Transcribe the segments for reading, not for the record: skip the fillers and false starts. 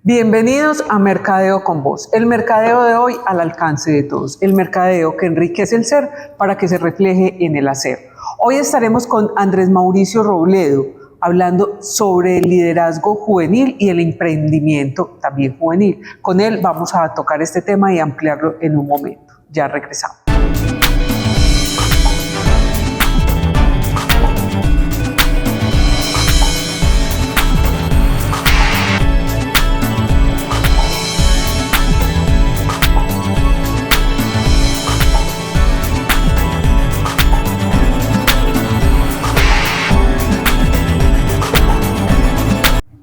Bienvenidos a Mercadeo con Voz, el mercadeo de hoy al alcance de todos, el mercadeo que enriquece el ser para que se refleje en el hacer. Hoy estaremos con Andrés Mauricio Robledo, hablando sobre el liderazgo juvenil y el emprendimiento también juvenil. Con él vamos a tocar este tema y ampliarlo en un momento. Ya regresamos.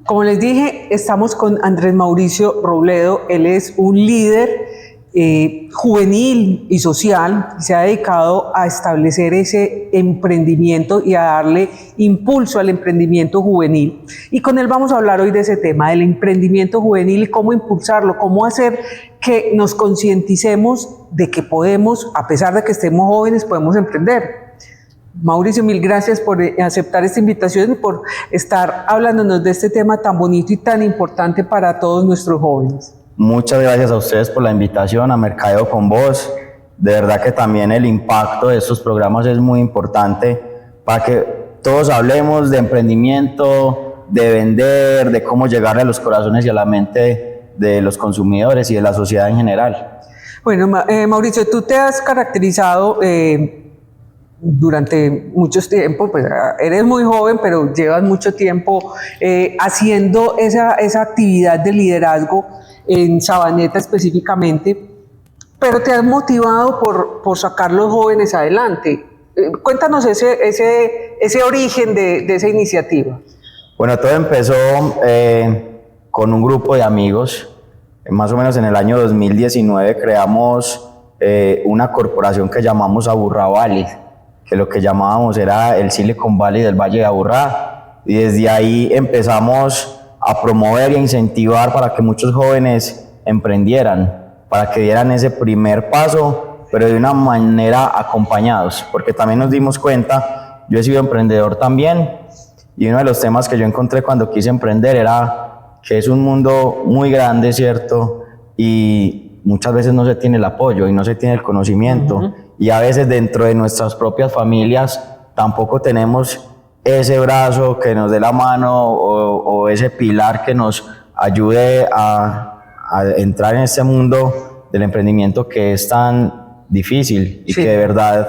Como les dije, estamos con Andrés Mauricio Robledo. Él es un líder juvenil y social. Se ha dedicado a establecer ese emprendimiento y a darle impulso al emprendimiento juvenil. Y con él vamos a hablar hoy de ese tema, del emprendimiento juvenil y cómo impulsarlo, cómo hacer que nos concienticemos de que podemos, a pesar de que estemos jóvenes, podemos emprender. Mauricio, mil gracias por aceptar esta invitación y por estar hablándonos de este tema tan bonito y tan importante para todos nuestros jóvenes. Muchas gracias a ustedes por la invitación a Mercadeo con Voz. De verdad que también el impacto de estos programas es muy importante para que todos hablemos de emprendimiento, de vender, de cómo llegarle a los corazones y a la mente de los consumidores y de la sociedad en general. Bueno, Mauricio, tú te has caracterizado durante mucho tiempo, pues eres muy joven, pero llevas mucho tiempo haciendo esa actividad de liderazgo en Sabaneta específicamente, pero te has motivado por sacar los jóvenes adelante. Cuéntanos ese origen de esa iniciativa. Bueno, todo empezó con un grupo de amigos. Más o menos en el año 2019 creamos una corporación que llamamos Aburrá Valley, que lo que llamábamos era el Silicon Valley del Valle de Aburrá, y desde ahí empezamos a promover y a incentivar para que muchos jóvenes emprendieran, para que dieran ese primer paso, pero de una manera acompañados, porque también nos dimos cuenta, yo he sido emprendedor también, y uno de los temas que yo encontré cuando quise emprender era que es un mundo muy grande, ¿cierto? Y muchas veces no se tiene el apoyo y no se tiene el conocimiento, y a veces dentro de nuestras propias familias tampoco tenemos ese brazo que nos dé la mano o ese pilar que nos ayude a entrar en este mundo del emprendimiento que es tan difícil y que de verdad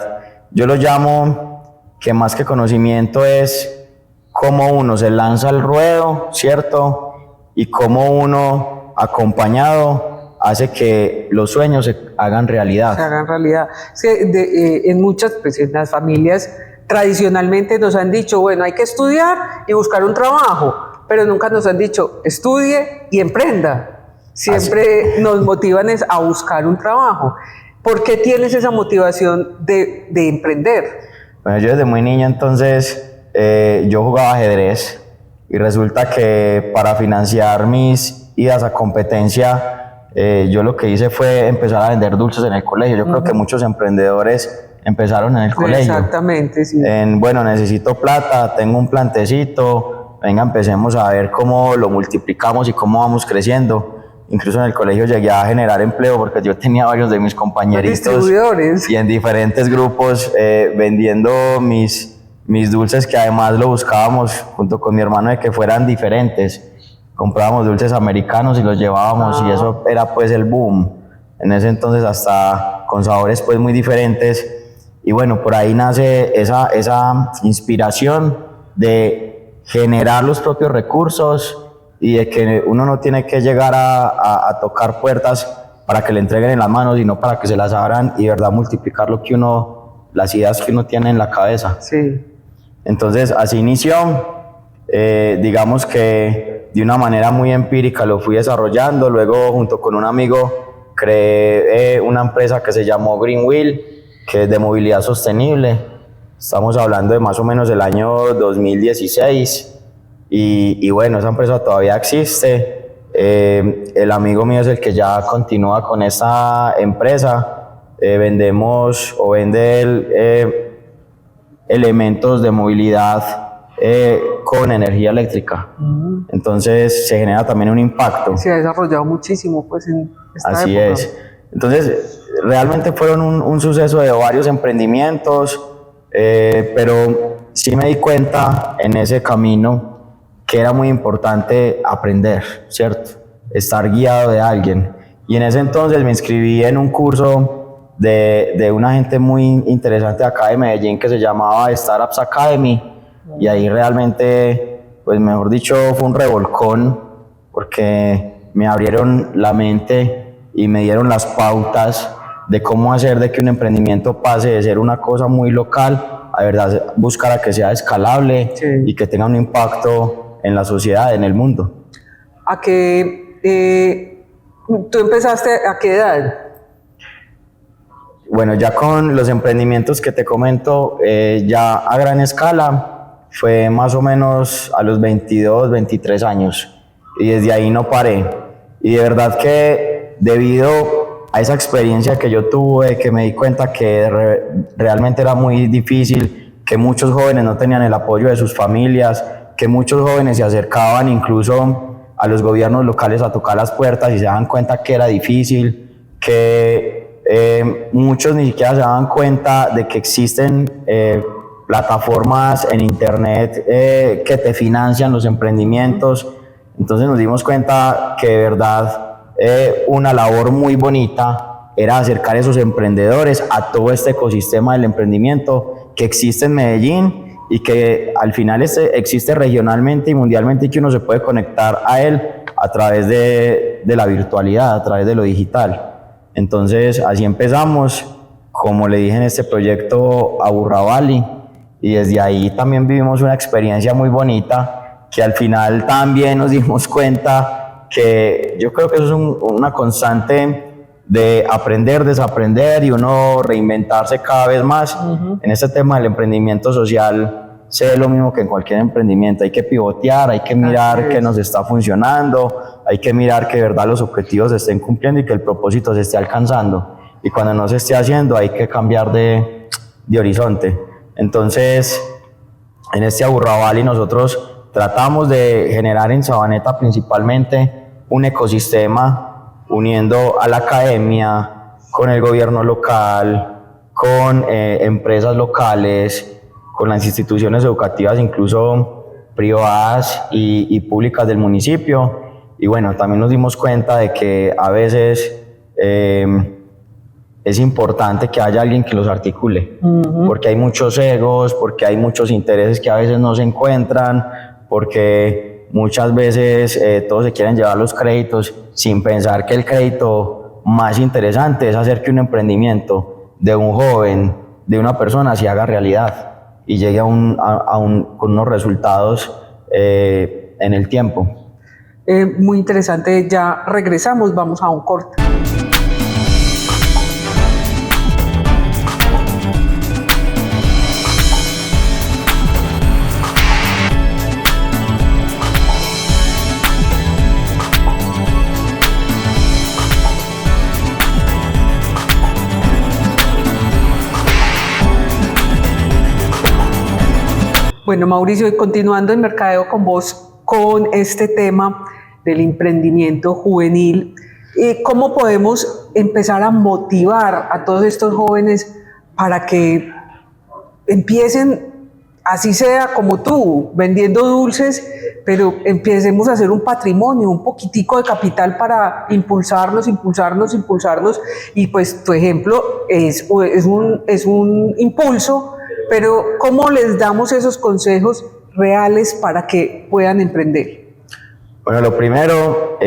yo lo llamo que más que conocimiento es cómo uno se lanza al ruedo, ¿cierto? Y cómo uno acompañado hace que los sueños se hagan realidad. Se hagan realidad. Es que en muchas, pues en las familias tradicionalmente nos han dicho, bueno, hay que estudiar y buscar un trabajo, pero nunca nos han dicho, estudie y emprenda. Siempre nos motivan a buscar un trabajo. ¿Por qué tienes esa motivación de emprender? Bueno, yo desde muy niño entonces, yo jugaba ajedrez y resulta que para financiar mis idas a competencia, yo lo que hice fue empezar a vender dulces en el colegio. Yo creo que muchos emprendedores empezaron en el colegio. Exactamente, sí. Bueno, necesito plata, tengo un plantecito, venga, empecemos a ver cómo lo multiplicamos y cómo vamos creciendo. Incluso en el colegio llegué a generar empleo porque yo tenía varios de mis compañeritos distribuidores y en diferentes grupos vendiendo mis dulces, que además lo buscábamos junto con mi hermano de que fueran diferentes. Comprábamos dulces americanos y los llevábamos y eso era pues el boom. En ese entonces hasta con sabores pues muy diferentes. Y bueno, por ahí nace esa inspiración de generar los propios recursos y de que uno no tiene que llegar a tocar puertas para que le entreguen en las manos, sino para que se las abran y de verdad multiplicar las ideas que uno tiene en la cabeza. Sí. Entonces así inició, digamos que de una manera muy empírica lo fui desarrollando. Luego junto con un amigo creé una empresa que se llamó Green Wheel, que es de movilidad sostenible. Estamos hablando de más o menos el año 2016 y bueno, esa empresa todavía existe. El amigo mío es el que ya continúa con esta empresa. Vendemos o vende elementos de movilidad con energía eléctrica. Entonces se genera también un impacto. Se ha desarrollado muchísimo pues en esta Así época. es. Entonces realmente fueron un suceso de varios emprendimientos, pero sí me di cuenta en ese camino que era muy importante aprender, ¿cierto? Estar guiado de alguien. Y en ese entonces me inscribí en un curso de una gente muy interesante acá de Medellín que se llamaba Startups Academy, y ahí realmente, pues mejor dicho, fue un revolcón porque me abrieron la mente y me dieron las pautas de cómo hacer de que un emprendimiento pase de ser una cosa muy local a verdad buscar a que sea escalable, sí, y que tenga un impacto en la sociedad, en el mundo. ¿A qué tú empezaste a qué edad? Bueno, ya con los emprendimientos que te comento, ya a gran escala, fue más o menos a los 22, 23 años, y desde ahí no paré. Y de verdad que debido a esa experiencia que yo tuve, que me di cuenta que realmente era muy difícil, que muchos jóvenes no tenían el apoyo de sus familias, que muchos jóvenes se acercaban incluso a los gobiernos locales a tocar las puertas y se daban cuenta que era difícil, que muchos ni siquiera se daban cuenta de que existen plataformas en internet que te financian los emprendimientos. Entonces nos dimos cuenta que de verdad una labor muy bonita era acercar a esos emprendedores a todo este ecosistema del emprendimiento que existe en Medellín y que al final existe regionalmente y mundialmente, y que uno se puede conectar a él a través de la virtualidad, a través de lo digital. Entonces así empezamos, como le dije, en este proyecto Aburrá Valley, y desde ahí también vivimos una experiencia muy bonita que al final también nos dimos cuenta que yo creo que eso es una constante de aprender, desaprender y uno reinventarse cada vez más. En este tema del emprendimiento social se ve lo mismo que en cualquier emprendimiento, hay que pivotear, hay que mirar qué nos está funcionando, hay que mirar que de verdad los objetivos se estén cumpliendo y que el propósito se esté alcanzando, y cuando no se esté haciendo hay que cambiar de horizonte. Entonces en este Aburrá Valley nosotros tratamos de generar en Sabaneta principalmente un ecosistema uniendo a la academia, con el gobierno local, con empresas locales, con las instituciones educativas, incluso privadas y públicas del municipio. Y bueno, también nos dimos cuenta de que a veces es importante que haya alguien que los articule, porque hay muchos egos, porque hay muchos intereses que a veces no se encuentran, porque muchas veces todos se quieren llevar los créditos sin pensar que el crédito más interesante es hacer que un emprendimiento de un joven, de una persona, se haga realidad y llegue con unos resultados en el tiempo. Muy interesante, ya regresamos, vamos a un corte. Bueno, Mauricio, y continuando en Mercadeo con vos, con este tema del emprendimiento juvenil, ¿cómo podemos empezar a motivar a todos estos jóvenes para que empiecen, así sea como tú, vendiendo dulces, pero empecemos a hacer un patrimonio, un poquitico de capital para impulsarnos, y pues tu ejemplo es un impulso, pero ¿cómo les damos esos consejos reales para que puedan emprender? Bueno, lo primero,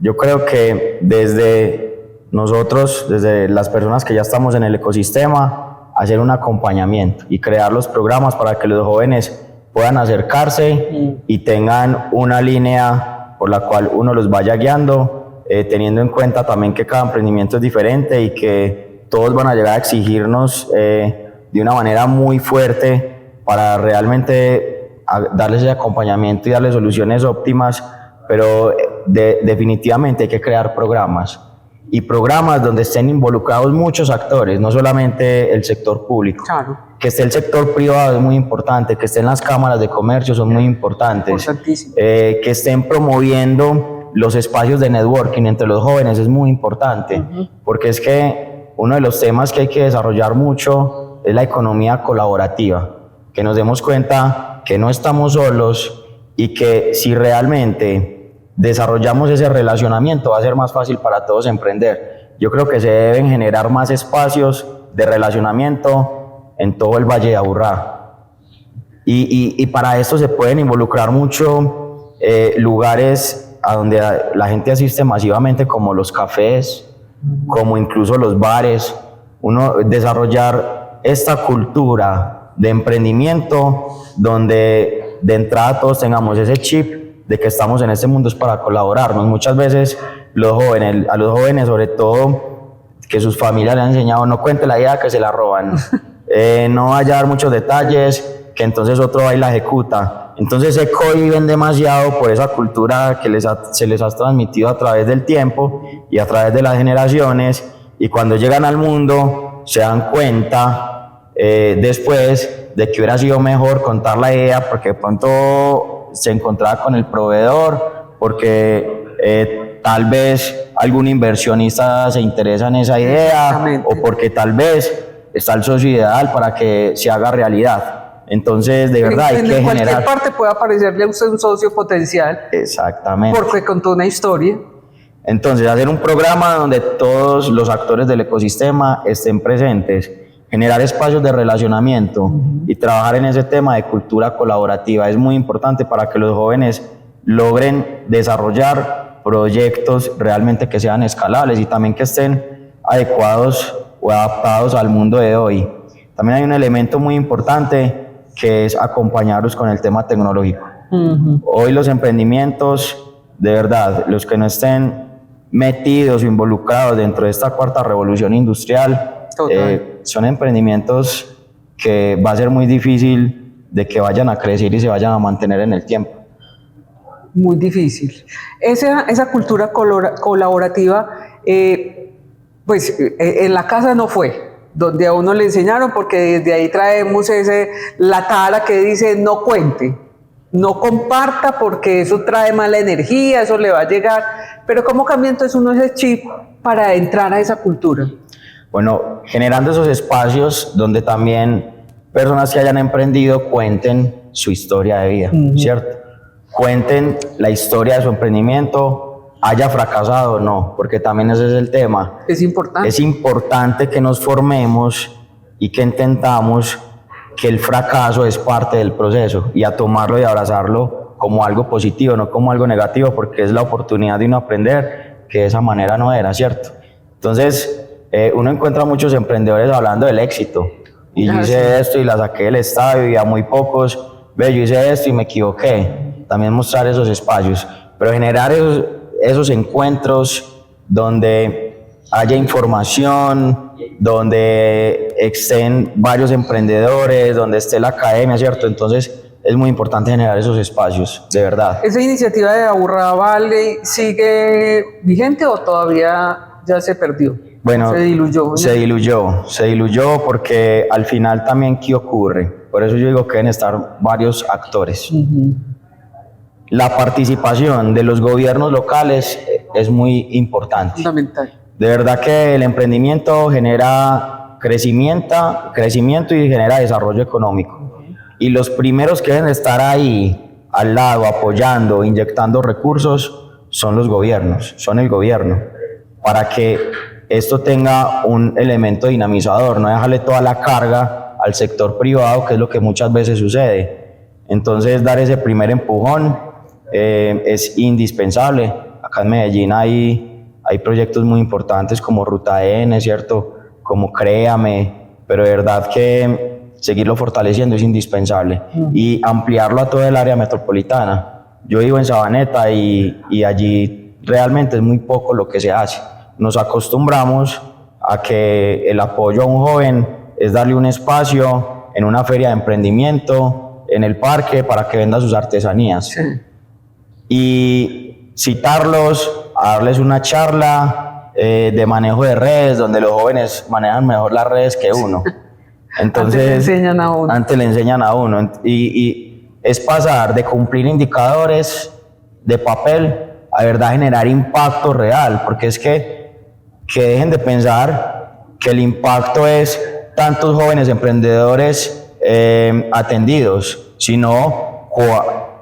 yo creo que desde nosotros, desde las personas que ya estamos en el ecosistema, hacer un acompañamiento y crear los programas para que los jóvenes puedan acercarse y tengan una línea por la cual uno los vaya guiando, teniendo en cuenta también que cada emprendimiento es diferente y que todos van a llegar a exigirnos de una manera muy fuerte para realmente darles ese acompañamiento y darles soluciones óptimas, pero definitivamente hay que crear programas, y programas donde estén involucrados muchos actores, no solamente el sector público. Claro. que esté el sector privado es muy importante, que estén las cámaras de comercio son muy importantes, que estén promoviendo los espacios de networking entre los jóvenes es muy importante, porque es que uno de los temas que hay que desarrollar mucho es la economía colaborativa, que nos demos cuenta que no estamos solos y que si realmente desarrollamos ese relacionamiento va a ser más fácil para todos emprender. Yo creo que se deben generar más espacios de relacionamiento en todo el Valle de Aburrá. Y para esto se pueden involucrar mucho lugares a donde la gente asiste masivamente, como los cafés, como incluso los bares. Uno desarrollar esta cultura de emprendimiento donde de entrada todos tengamos ese chip de que estamos en este mundo es para colaborarnos. Muchas veces a los jóvenes sobre todo, que sus familias le han enseñado no cuente la idea que se la roban, no vaya a dar muchos detalles, que entonces otro va y la ejecuta. Entonces se cohiben demasiado por esa cultura que se les ha transmitido a través del tiempo y a través de las generaciones, y cuando llegan al mundo se dan cuenta después de que hubiera sido mejor contar la idea, porque de pronto se encontraba con el proveedor, porque tal vez algún inversionista se interesa en esa idea, o porque tal vez está el socio ideal para que se haga realidad. Entonces, de verdad, hay que generar... En cualquier parte puede aparecerle a usted un socio potencial. Exactamente. Porque contó una historia. Entonces, hacer un programa donde todos los actores del ecosistema estén presentes, generar espacios de relacionamiento y trabajar en ese tema de cultura colaborativa es muy importante para que los jóvenes logren desarrollar proyectos realmente que sean escalables y también que estén adecuados o adaptados al mundo de hoy. También hay un elemento muy importante que es acompañarlos con el tema tecnológico. Hoy los emprendimientos, de verdad, los que no estén metidos o involucrados dentro de esta cuarta revolución industrial, son emprendimientos que va a ser muy difícil de que vayan a crecer y se vayan a mantener en el tiempo. Muy difícil. Esa cultura colaborativa, pues en la casa no fue donde a uno le enseñaron, porque desde ahí traemos la tara que dice no cuente, no comparta, porque eso trae mala energía, eso le va a llegar. Pero ¿cómo cambia entonces uno ese chip para entrar a esa cultura? Bueno, generando esos espacios donde también personas que hayan emprendido cuenten su historia de vida, ¿cierto? Cuenten la historia de su emprendimiento, haya fracasado o no, porque también ese es el tema. Es importante. Es importante que nos formemos y que entendamos que el fracaso es parte del proceso y a tomarlo y abrazarlo como algo positivo, no como algo negativo, porque es la oportunidad de uno aprender que de esa manera no era, ¿cierto? Entonces, uno encuentra muchos emprendedores hablando del éxito. Y yo hice esto y la saqué del estadio, y a muy pocos, yo hice esto y me equivoqué. También mostrar esos espacios, pero generar esos encuentros donde haya información, donde estén varios emprendedores, donde esté la academia, ¿cierto? Entonces es muy importante generar esos espacios, de verdad. ¿Esa iniciativa de Aburrá Valley sigue vigente o todavía ya se perdió? Bueno, se diluyó. ¿No? Se diluyó porque al final también, ¿qué ocurre? Por eso yo digo que deben estar varios actores. La participación de los gobiernos locales es muy importante. Fundamental. De verdad que el emprendimiento genera crecimiento y genera desarrollo económico. Y los primeros que deben estar ahí, al lado, apoyando, inyectando recursos, son los gobiernos, son el gobierno, para que esto tenga un elemento dinamizador, no dejarle toda la carga al sector privado, que es lo que muchas veces sucede. Entonces, dar ese primer empujón es indispensable. Acá en Medellín hay proyectos muy importantes como Ruta N, ¿cierto? Como Créame, pero de verdad que seguirlo fortaleciendo es indispensable y ampliarlo a toda el área metropolitana. Yo vivo en Sabaneta y allí realmente es muy poco lo que se hace. Nos acostumbramos a que el apoyo a un joven es darle un espacio en una feria de emprendimiento, en el parque, para que venda sus artesanías. Sí. Y citarlos, a darles una charla de manejo de redes, donde los jóvenes manejan mejor las redes que uno. Entonces, antes le enseñan a uno. Antes le enseñan a uno. Y es pasar de cumplir indicadores de papel a verdad generar impacto real, porque es que dejen de pensar que el impacto es tantos jóvenes emprendedores atendidos, sino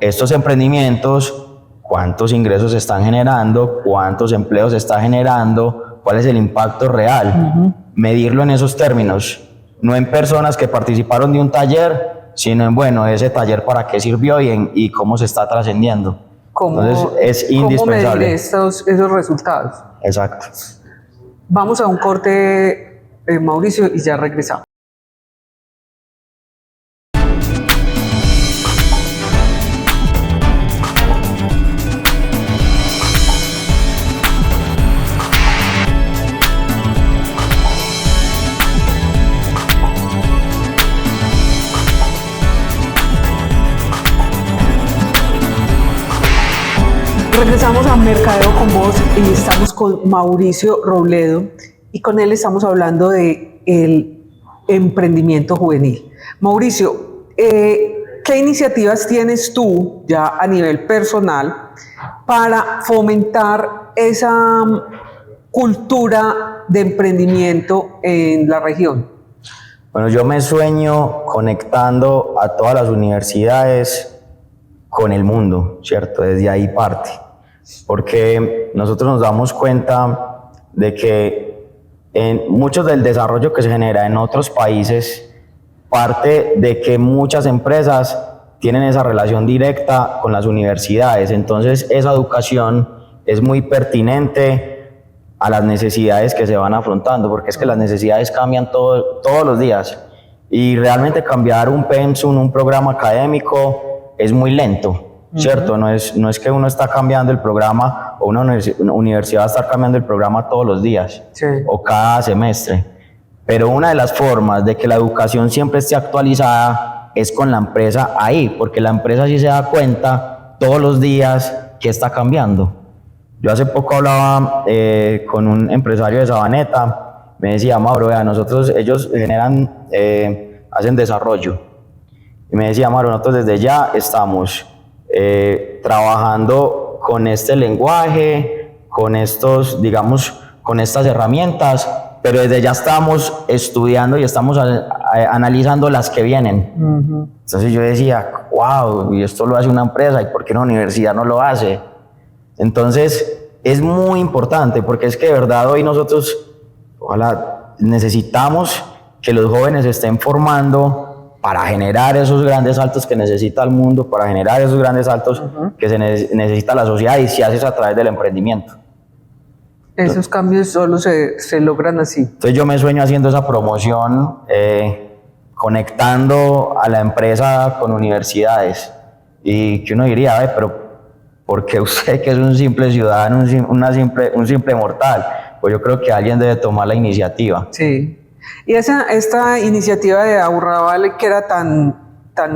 estos emprendimientos, cuántos ingresos están generando, cuántos empleos está generando, cuál es el impacto real. Medirlo en esos términos, no en personas que participaron de un taller, sino en, bueno, ese taller para qué sirvió y cómo se está trascendiendo. Entonces es indispensable. ¿Cómo medir esos resultados? Exacto. Vamos a un corte, Mauricio, y ya regresamos. Regresamos a Mercadeo con Vos y estamos con Mauricio Robledo y con él estamos hablando de el emprendimiento juvenil. Mauricio, ¿qué iniciativas tienes tú ya a nivel personal para fomentar esa cultura de emprendimiento en la región? Bueno, yo me sueño conectando a todas las universidades con el mundo, ¿cierto? Desde ahí parte. Porque nosotros nos damos cuenta de que en mucho del desarrollo que se genera en otros países parte de que muchas empresas tienen esa relación directa con las universidades. Entonces esa educación es muy pertinente a las necesidades que se van afrontando, porque es que las necesidades cambian todos los días y realmente cambiar un pensum, un programa académico es muy lento. ¿Cierto? No es que uno está cambiando el programa o una universidad va a estar cambiando el programa todos los días, sí, o cada semestre. Pero una de las formas de que la educación siempre esté actualizada es con la empresa ahí, porque la empresa sí se da cuenta todos los días que está cambiando. Yo hace poco hablaba con un empresario de Sabaneta, me decía, Mauro, vea, ellos generan, hacen desarrollo. Y me decía, Mauro, nosotros desde ya estamos trabajando con este lenguaje, con estos, digamos, con estas herramientas, pero desde ya estamos estudiando y estamos analizando las que vienen. Entonces yo decía, wow, y esto lo hace una empresa, ¿y por qué una universidad no lo hace? Entonces es muy importante, porque es que de verdad hoy nosotros, ojalá, necesitamos que los jóvenes se estén formando para generar esos grandes saltos que necesita el mundo, para generar esos grandes saltos que se necesita la sociedad, y se hace a través del emprendimiento. Esos cambios solo se logran así. Entonces yo me sueño haciendo esa promoción, conectando a la empresa con universidades, y que uno diría, pero ¿por qué usted, que es un simple ciudadano, un simple mortal? Pues yo creo que alguien debe tomar la iniciativa. Sí. Y esta iniciativa de Ahorrabale, que era tan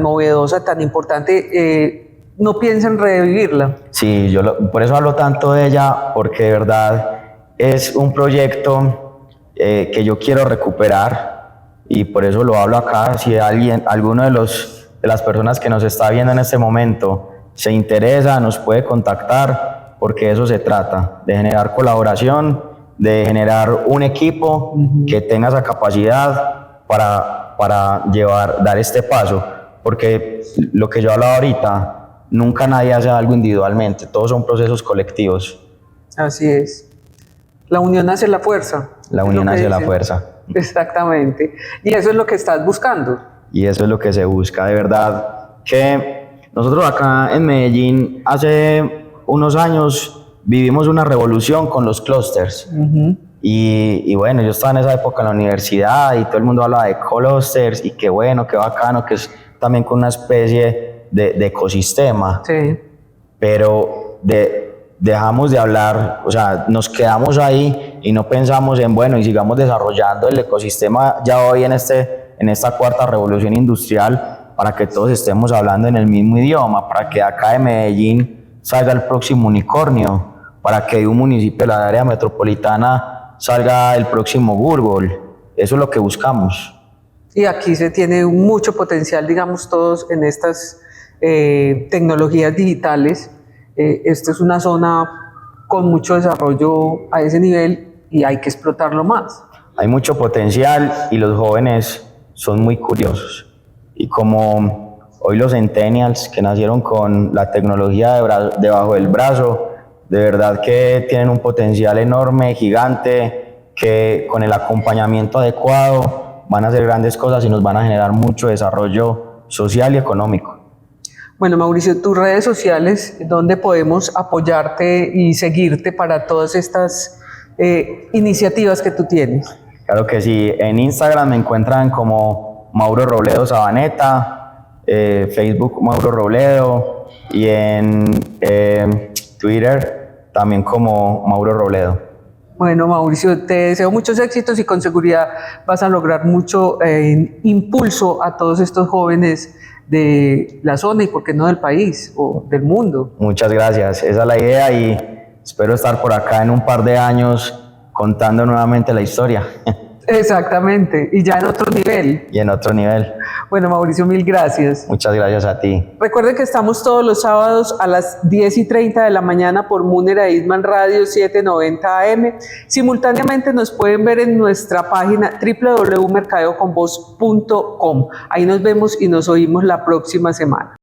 novedosa, tan importante, ¿no piensan revivirla? Sí, por eso hablo tanto de ella, porque de verdad es un proyecto que yo quiero recuperar, y por eso lo hablo acá. Si alguno de las personas que nos está viendo en este momento se interesa, nos puede contactar, porque de eso se trata, de generar colaboración, de generar un equipo que tenga esa capacidad para dar este paso, porque lo que yo hablaba ahorita, nunca nadie hace algo individualmente, todos son procesos colectivos. Así es. La unión hace la fuerza. La unión hace la fuerza. Exactamente. Y eso es lo que estás buscando. Y eso es lo que se busca, de verdad, que nosotros acá en Medellín hace unos años vivimos una revolución con los clústeres. Y bueno, yo estaba en esa época en la universidad y todo el mundo hablaba de clústeres y qué bueno, qué bacano, que es también con una especie de ecosistema. Sí. Pero dejamos de hablar, o sea, nos quedamos ahí y no pensamos en, bueno, y sigamos desarrollando el ecosistema ya hoy en esta cuarta revolución industrial, para que todos estemos hablando en el mismo idioma, para que acá de Medellín salga el próximo unicornio, para que de un municipio de la área metropolitana salga el próximo Google. Eso es lo que buscamos. Y aquí se tiene mucho potencial, digamos, todos en estas tecnologías digitales. Esta es una zona con mucho desarrollo a ese nivel y hay que explotarlo más. Hay mucho potencial y los jóvenes son muy curiosos. Y como hoy los centennials que nacieron con la tecnología debajo del brazo, de verdad que tienen un potencial enorme, gigante, que con el acompañamiento adecuado van a hacer grandes cosas y nos van a generar mucho desarrollo social y económico. Bueno, Mauricio, tus redes sociales, ¿dónde podemos apoyarte y seguirte para todas estas iniciativas que tú tienes? Claro que sí, en Instagram me encuentran como Mauro Robledo Sabaneta, Facebook Mauro Robledo y en Twitter también como Mauro Robledo. Bueno, Mauricio, te deseo muchos éxitos y con seguridad vas a lograr mucho impulso a todos estos jóvenes de la zona y por qué no del país o del mundo. Muchas gracias, esa es la idea y espero estar por acá en un par de años contando nuevamente la historia. Exactamente, y ya en otro nivel. Y en otro nivel. Bueno, Mauricio, mil gracias. Muchas gracias a ti. Recuerden que estamos todos los sábados a las 10:30 de la mañana por Munera Eastman Radio 790 AM. Simultáneamente nos pueden ver en nuestra página www.mercadeoconvoz.com. Ahí nos vemos y nos oímos la próxima semana.